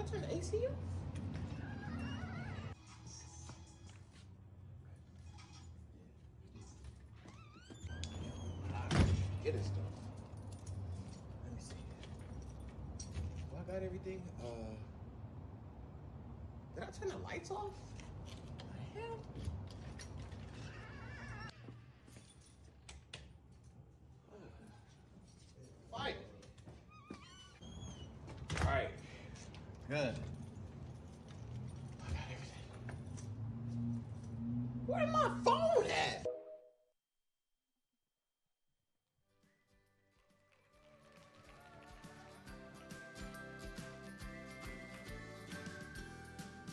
I turn the AC on? Get it stuff. Let me see. Well, I got everything. Did I turn the lights off? What the hell? Fine. All right. Good. I got everything. Where's my phone at?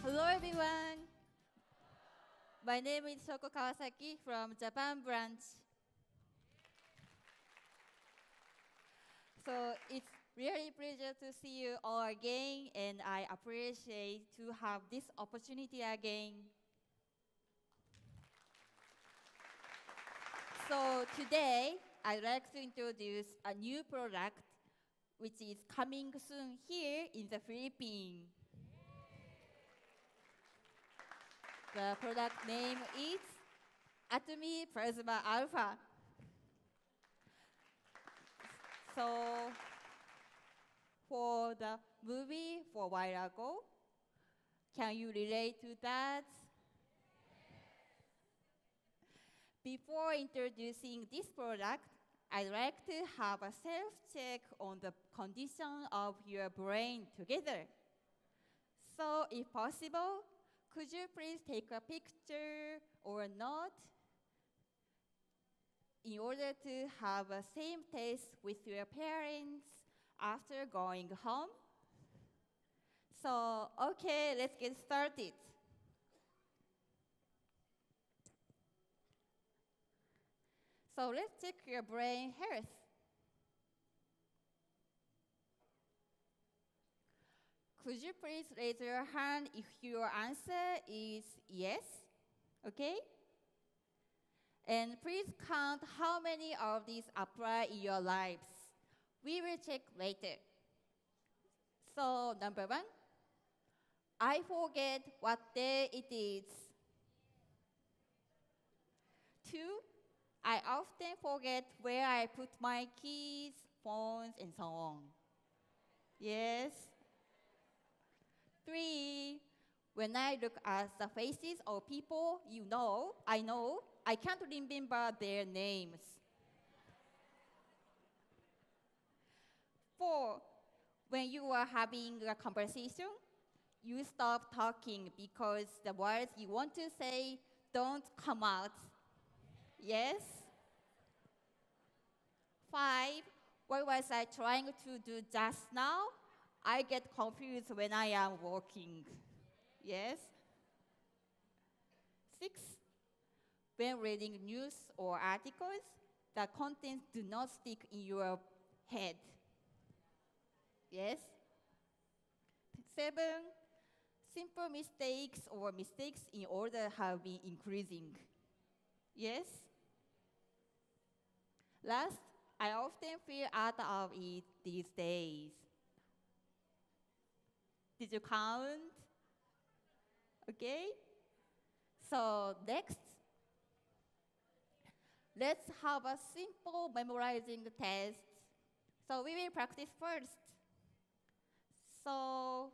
Hello everyone. My name is Shoko Kawasaki from Japan branch. So it's really pleasure to see you all again, and I appreciate to have this opportunity again. So today, I'd like to introduce a new product which is coming soon here in the Philippines. The product name is Atomy Plasma Alpha. So for the movie for a while ago, can you relate to that? Before introducing this product, I'd like to have a self-check on the condition of your brain together. So if possible, could you please take a picture or note in order to have a same test with your parents after going home? So, okay, let's get started. So let's check your brain health. Could you please raise your hand if your answer is yes? Okay? And please count how many of these apply in your lives. We will check later. So, number one, I forget what day it is. Two, I often forget where I put my keys, phones, and so on. Yes. Three, when I look at the faces of people I know, I can't remember their names. Four, when you are having a conversation, you stop talking because the words you want to say don't come out. Yes? Five, what was I trying to do just now? I get confused when I am walking. Yes? Six, when reading news or articles, the contents do not stick in your head. Yes? Seven, simple mistakes or mistakes in order have been increasing. Yes? Last, I often feel out of it these days. Did you count? Okay? So next, let's have a simple memorizing test. So we will practice first. So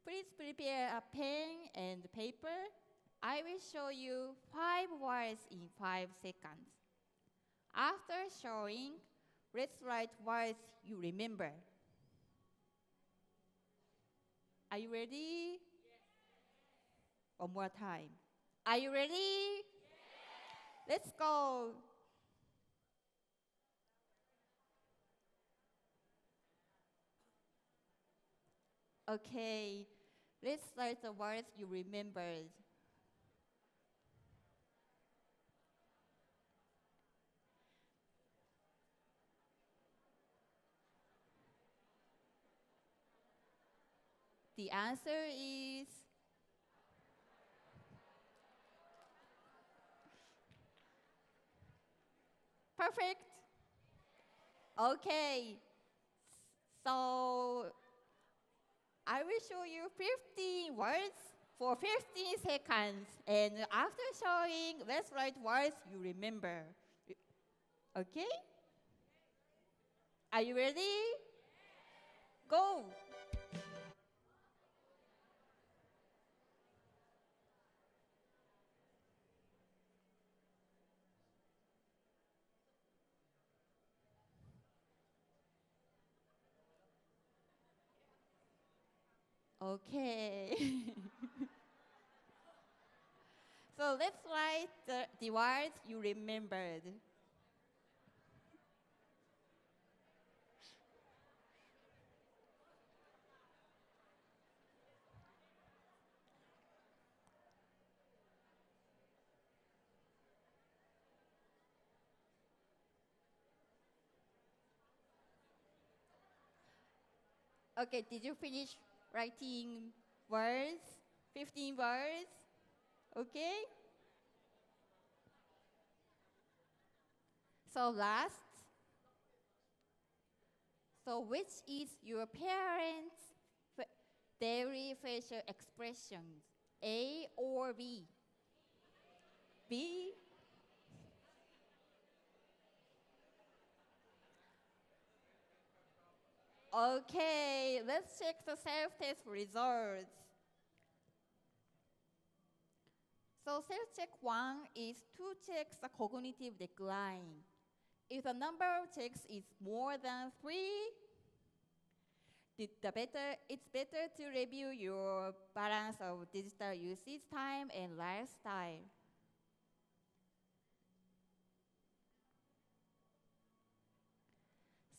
please prepare a pen and paper. I will show you 5 words in 5 seconds. After showing, let's write words you remember. Are you ready? Yes. One more time. Are you ready? Yes. Let's go. Okay, let's write the words you remembered. The answer is perfect. Okay. So I will show you 15 words for 15 seconds. And after showing, let's write words you remember. Okay? Are you ready? Go! Okay. So let's write the words you remembered. Okay, did you finish writing words? 15 words? Okay? So last. So which is your parents' daily facial expressions? A or B? B? Okay, let's check the self-test results. So self-check 1 is to check the cognitive decline. If the number of checks is more than 3, it's better to review your balance of digital usage time and lifestyle.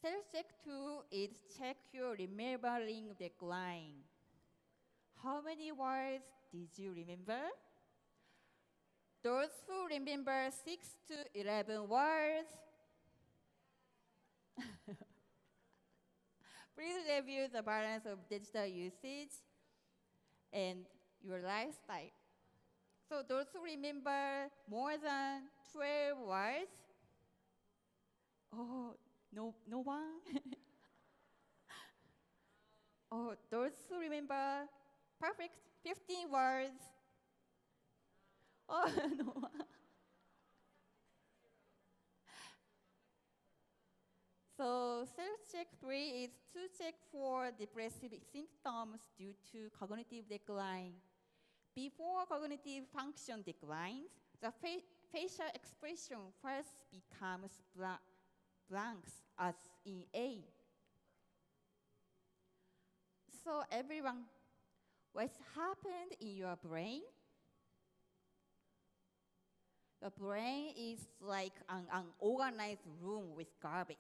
Self-check 2 is check your remembering decline. How many words did you remember? Those who remember 6 to 11 words, please review the balance of digital usage and your lifestyle. So those who remember more than 12 words, oh, no one? Oh, those who remember perfect 15 words, oh, no one. So self-check 3 is to check for depressive symptoms due to cognitive decline. Before cognitive function declines, the facial expression first becomes blanks, as in A. So everyone, what's happened in your brain? The brain is like an unorganized room with garbage.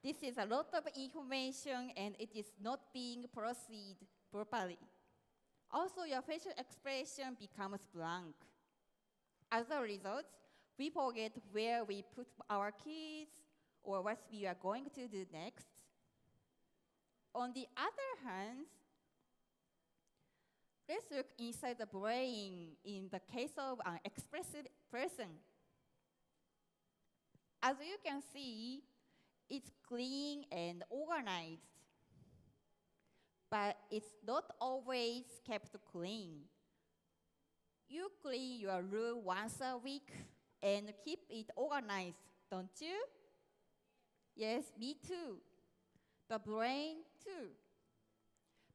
This is a lot of information and it is not being processed properly. Also, your facial expression becomes blank. As a result, we forget where we put our keys or what we are going to do next. On the other hand, let's look inside the brain in the case of an expressive person. As you can see, it's clean and organized, but it's not always kept clean. You clean your room once a week and keep it organized, don't you? Yes, me too. The brain too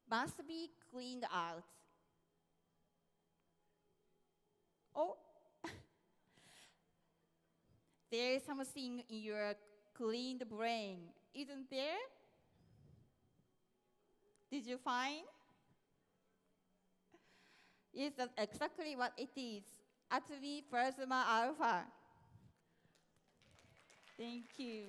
must be cleaned out. Oh, there is something in your cleaned brain, isn't there? Did you find? Yes, that's exactly what it is. Actually, plasma alpha. Thank you.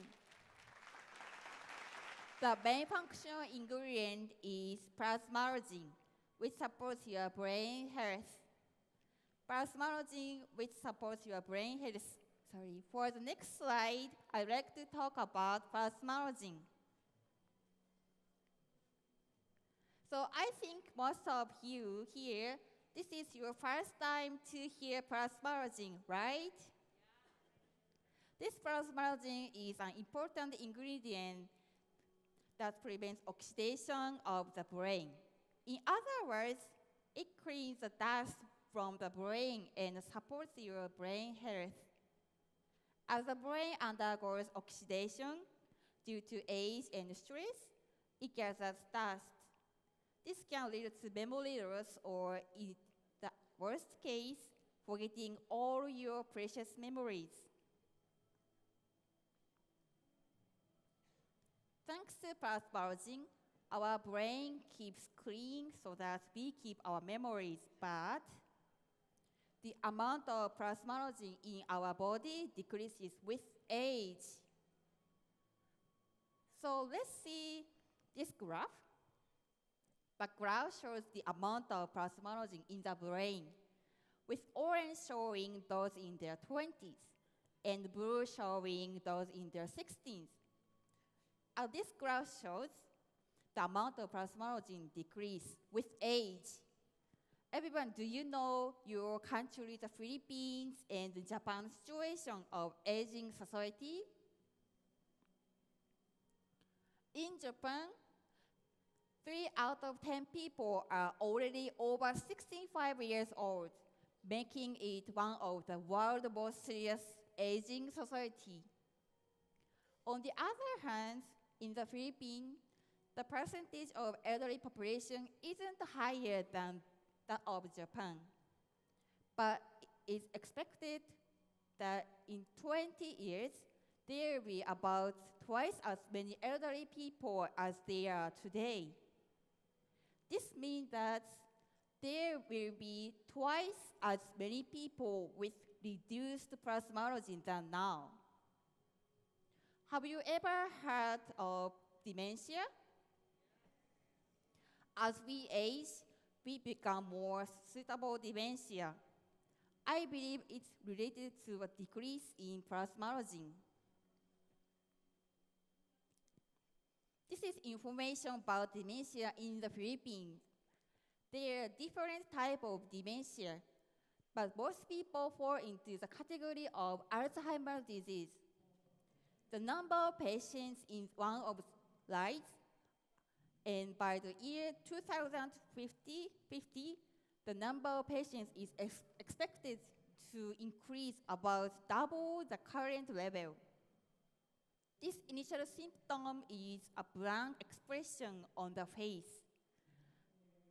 The main functional ingredient is plasmalogen, which supports your brain health. Plasmalogen, which supports your brain health. Sorry, for the next slide, I'd like to talk about plasmalogen. So I think most of you here, this is your first time to hear plasmalogen, right? This plasmalogen is an important ingredient that prevents oxidation of the brain. In other words, it cleans the dust from the brain and supports your brain health. As the brain undergoes oxidation due to age and stress, it gathers dust. This can lead to memory loss or, in the worst case, forgetting all your precious memories. Thanks to plasmalogen, our brain keeps clean so that we keep our memories, but the amount of plasmalogen in our body decreases with age. So let's see this graph. The graph shows the amount of plasmalogen in the brain, with orange showing those in their 20s and blue showing those in their 60s. As this graph shows, the amount of plasmalogen decrease with age. Everyone, do you know your country, the Philippines, and Japan's situation of aging society? In Japan, 3 out of 10 people are already over 65 years old, making it one of the world's most serious aging society. On the other hand, in the Philippines, the percentage of elderly population isn't higher than that of Japan. But it's expected that in 20 years, there will be about twice as many elderly people as there are today. This means that there will be twice as many people with reduced plasmalogen than now. Have you ever heard of dementia? As we age, we become more suitable dementia. I believe it's related to a decrease in plasmalogen. This is information about dementia in the Philippines. There are different types of dementia, but most people fall into the category of Alzheimer's disease. The number of patients in one of slides, and by the year 2050, the number of patients is expected to increase about double the current level. This initial symptom is a blank expression on the face.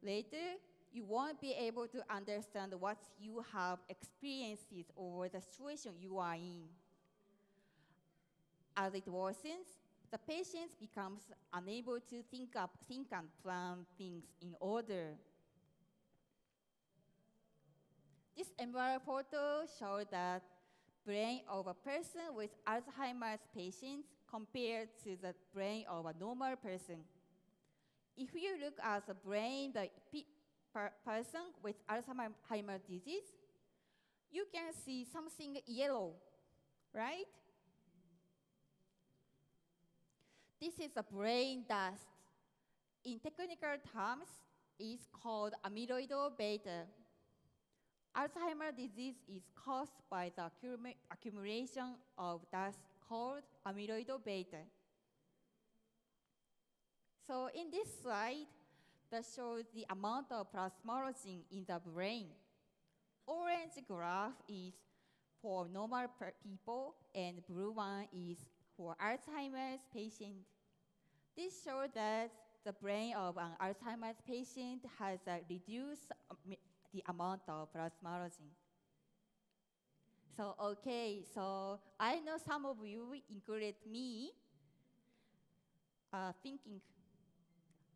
Later, you won't be able to understand what you have experienced or the situation you are in. As it worsens, the patient becomes unable to think and plan things in order. This MRI photo shows the brain of a person with Alzheimer's patient compared to the brain of a normal person. If you look at the brain of the person with Alzheimer's disease, you can see something yellow, right? This is a brain dust. In technical terms, it's called amyloid beta. Alzheimer's disease is caused by the accumulation of dust called amyloid beta. So in this slide, that shows the amount of plasmalogen in the brain. Orange graph is for normal people, and blue one is for Alzheimer's patient. This shows that the brain of an Alzheimer's patient has reduced the amount of plasmalogen. So, okay, so I know some of you, included me, thinking,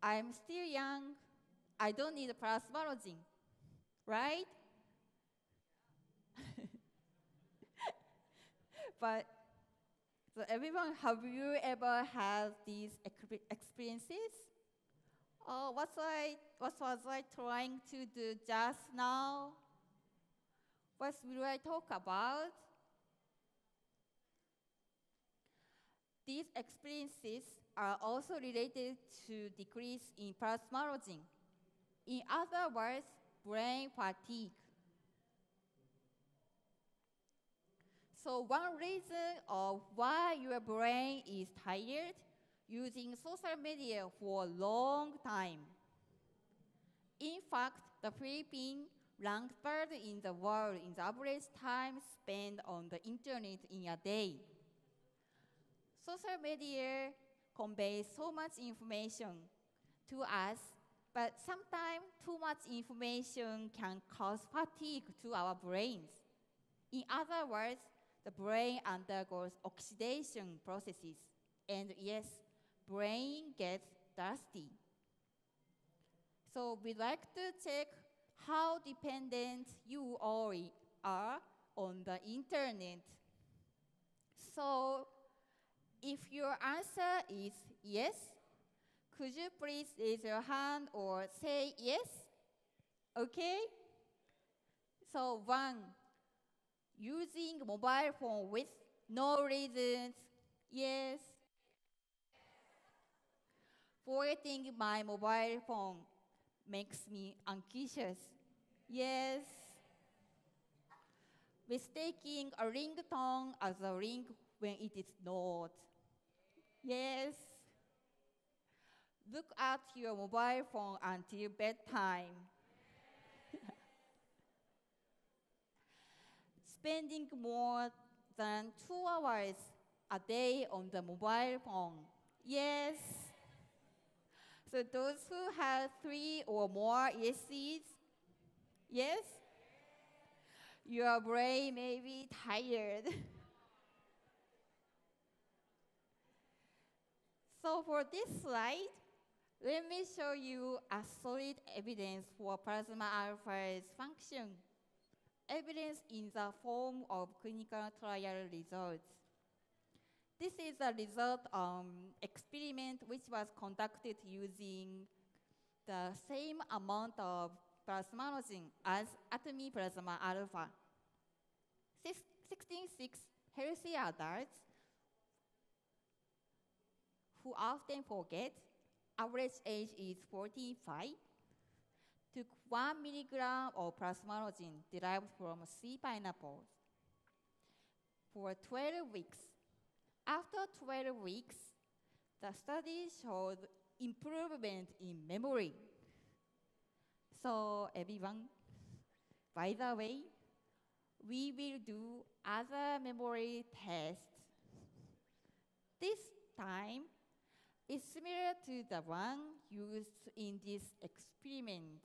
I'm still young, I don't need plasmalogen, right? But so everyone, have you ever had these experiences? What was I trying to do just now? What will I talk about? These experiences are also related to decrease in plasmalogen. In other words, brain fatigue. So one reason of why your brain is tired using social media for a long time. In fact, the Philippines ranked third in the world in the average time spent on the internet in a day. Social media conveys so much information to us, but sometimes too much information can cause fatigue to our brains. In other words, the brain undergoes oxidation processes, and yes, brain gets dusty. So we'd like to check how dependent you all are on the internet. So if your answer is yes, could you please raise your hand or say yes? Okay? So one, using mobile phone with no reasons, yes. Forgetting my mobile phone makes me anxious, yes. Mistaking a ringtone as a ring when it is not, yes. Look at your mobile phone until bedtime. Spending more than 2 hours a day on the mobile phone, yes. So those who have 3 or more yeses, yes? Your brain may be tired. So for this slide, let me show you a solid evidence for plasma alpha's function. Evidence in the form of clinical trial results. This is a result experiment which was conducted using the same amount of plasmalogen as atomy plasma alpha. 16 healthy adults who often forget, average age is 45, took 1 milligram of plasmalogen derived from sea pineapples for 12 weeks. After 12 weeks, the study showed improvement in memory. So everyone, by the way, we will do other memory tests. This time is similar to the one used in this experiment.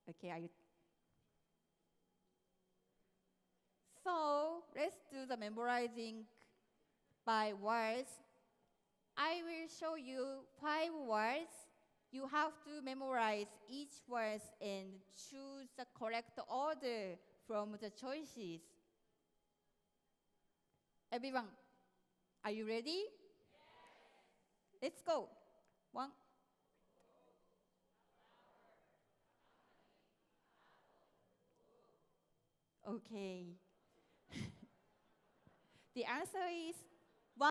Okay, are you? So let's do the memorizing by words. I will show you 5 words. You have to memorize each word and choose the correct order from the choices. Everyone, are you ready? Yes. Let's go. 1. Okay. The answer is 1,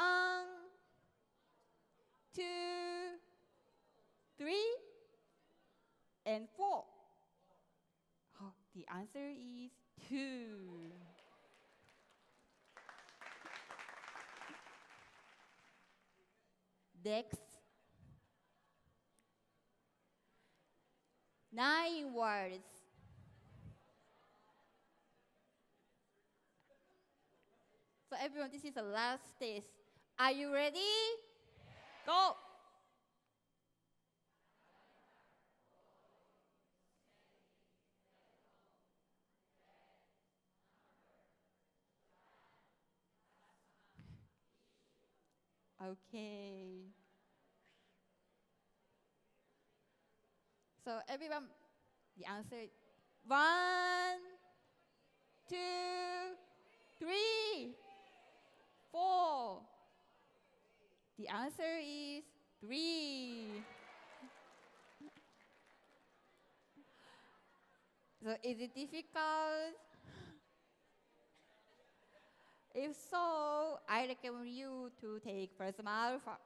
2, 3, and 4. Oh, the answer is 2. Next, 9 words. So everyone, this is the last test. Are you ready? Go! Okay. So everyone, the answer is 1, 2, 3, 4. The answer is 3. So is it difficult? If so, I recommend you to take plasma alpha.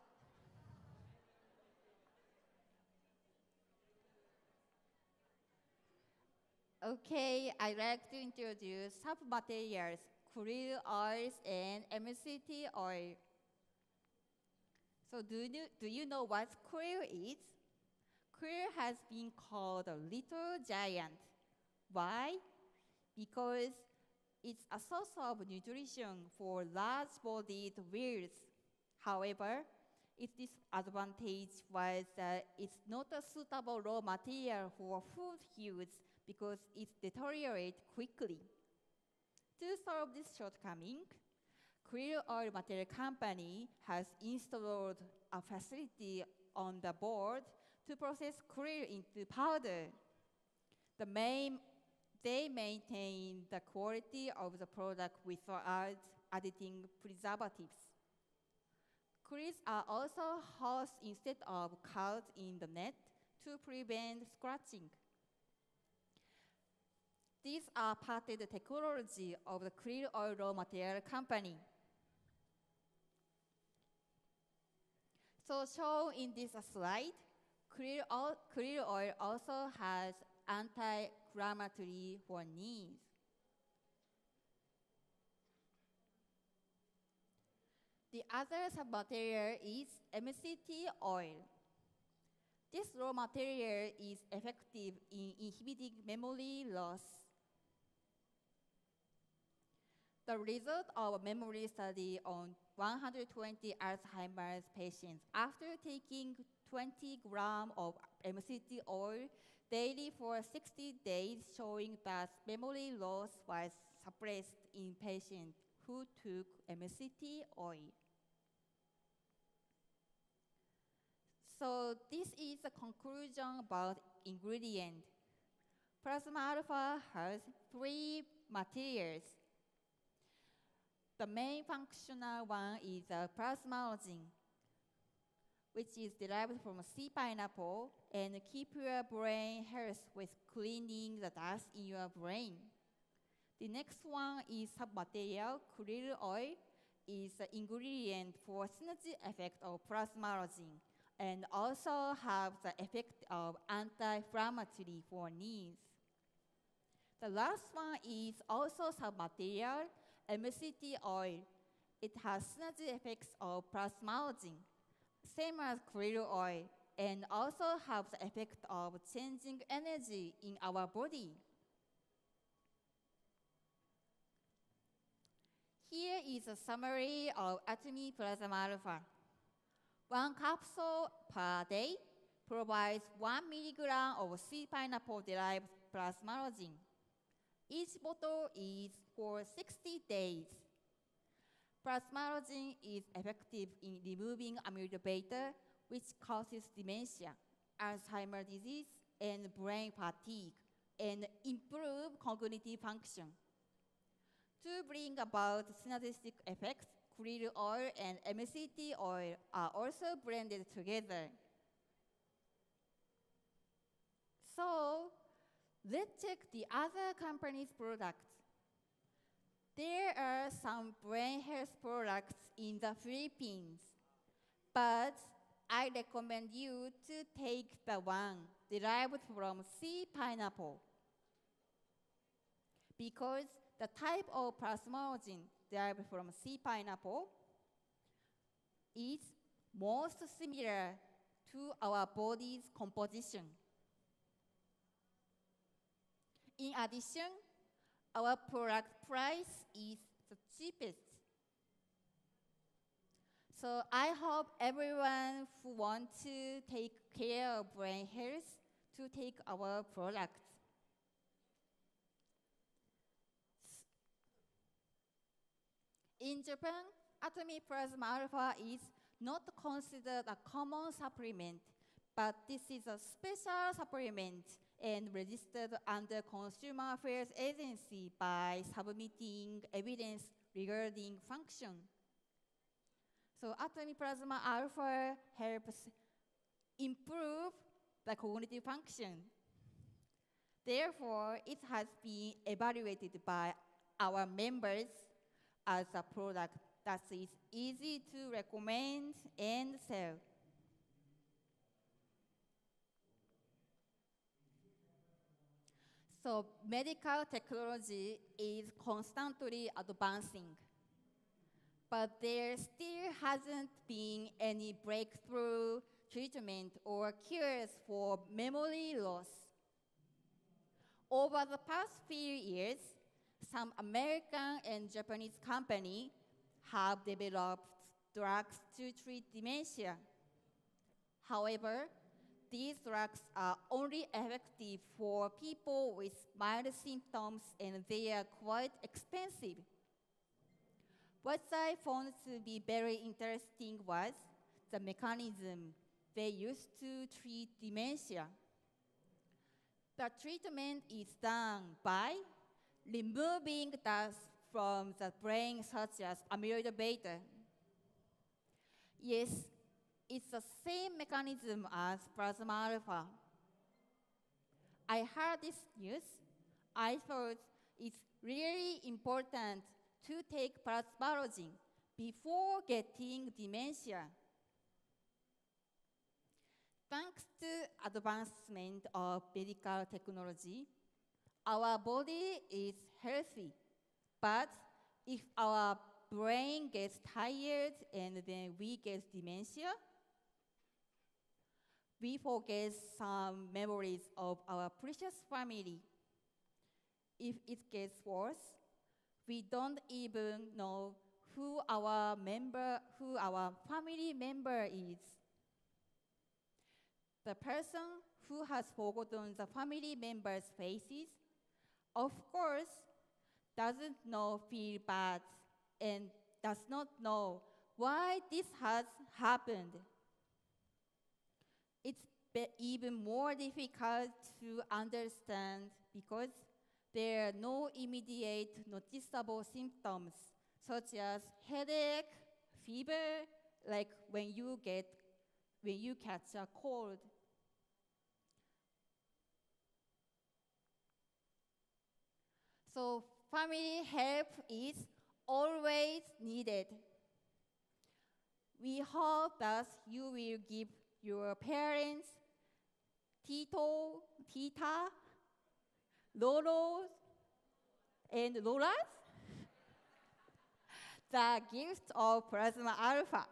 Okay, I'd like to introduce submaterials, krill oils and MCT oil. So do you know what krill is? Krill has been called a little giant. Why? Because it's a source of nutrition for large-bodied whales. However, its disadvantage was that it's not a suitable raw material for food use because it deteriorates quickly. To solve this shortcoming, Krill Oil Material Company has installed a facility on the board to process krill into powder. They maintain the quality of the product without adding preservatives. Krills are also housed instead of caught in the net to prevent scratching. These are patented technology of the Krill Oil Raw Material Company. So shown in this slide, krill oil also has anti-inflammatory for knees. The other submaterial is MCT oil. This raw material is effective in inhibiting memory loss. The result of a memory study on 120 Alzheimer's patients after taking 20 grams of MCT oil daily for 60 days, showing that memory loss was suppressed in patients who took MCT oil. So this is the conclusion about ingredient. Plasma alpha has 3 materials. The main functional one is plasmalogen, which is derived from sea pineapple and keep your brain health with cleaning the dust in your brain. The next one is submaterial, krill oil, is the ingredient for synergy effect of plasmalogen and also have the effect of anti-inflammatory for knees. The last one is also submaterial, MCT oil. It has synergy effects of plasmalogen, same as krill oil, and also have the effect of changing energy in our body. Here is a summary of Atomy Plasma Alpha. 1 capsule per day provides 1 milligram of sea pineapple-derived plasmalogen. Each bottle is for 60 days. Plasmalogen is effective in removing amyloid beta, which causes dementia, Alzheimer's disease, and brain fatigue, and improve cognitive function. To bring about synergistic effects, krill oil and MCT oil are also blended together. So, let's check the other company's products. There are some brain health products in the Philippines, but I recommend you to take the one derived from sea pineapple because the type of plasmalogen derived from sea pineapple is most similar to our body's composition. In addition, our product price is the cheapest. So I hope everyone who wants to take care of brain health to take our products. In Japan, Atomy Plasma Alpha is not considered a common supplement, but this is a special supplement and registered under Consumer Affairs Agency by submitting evidence regarding function. So Atomy Plasma Alpha helps improve the cognitive function. Therefore, it has been evaluated by our members as a product that is easy to recommend and sell. So medical technology is constantly advancing. but there still hasn't been any breakthrough treatment or cures for memory loss. Over the past few years, some American and Japanese companies have developed drugs to treat dementia. However, these drugs are only effective for people with mild symptoms and they are quite expensive. What I found to be very interesting was the mechanism they use to treat dementia. The treatment is done by removing dust from the brain such as amyloid beta. Yes, it's the same mechanism as plasma alpha. I heard this news. I thought it's really important to take plasmalogen before getting dementia. Thanks to advancement of medical technology, our body is healthy. But if our brain gets tired and then we get dementia, we forget some memories of our precious family. If it gets worse, we don't even know who our family member is. The person who has forgotten the family members' faces, of course, doesn't feel bad and does not know why this has happened. It's even more difficult to understand because there are no immediate noticeable symptoms such as headache, fever, like when you catch a cold. So family help is always needed. We hope that you will give your parents, Tito, Tita, Lolo, and Lolas the gift of plasma alpha.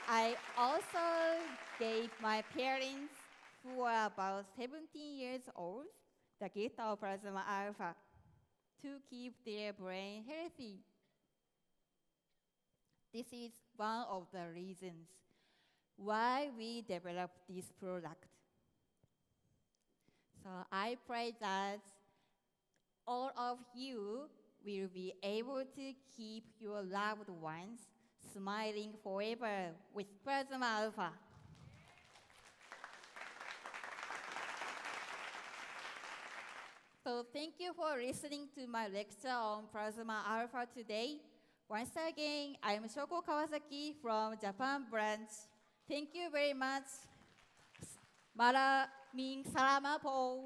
I also gave my parents, who are about 17 years old, the gift of plasma alpha to keep their brain healthy. This is one of the reasons why we developed this product. So I pray that all of you will be able to keep your loved ones smiling forever with plasma alpha. So thank you for listening to my lecture on plasma alpha today. Once again, I'm Shoko Kawasaki from Japan branch. Thank you very much. Maraming salamat po.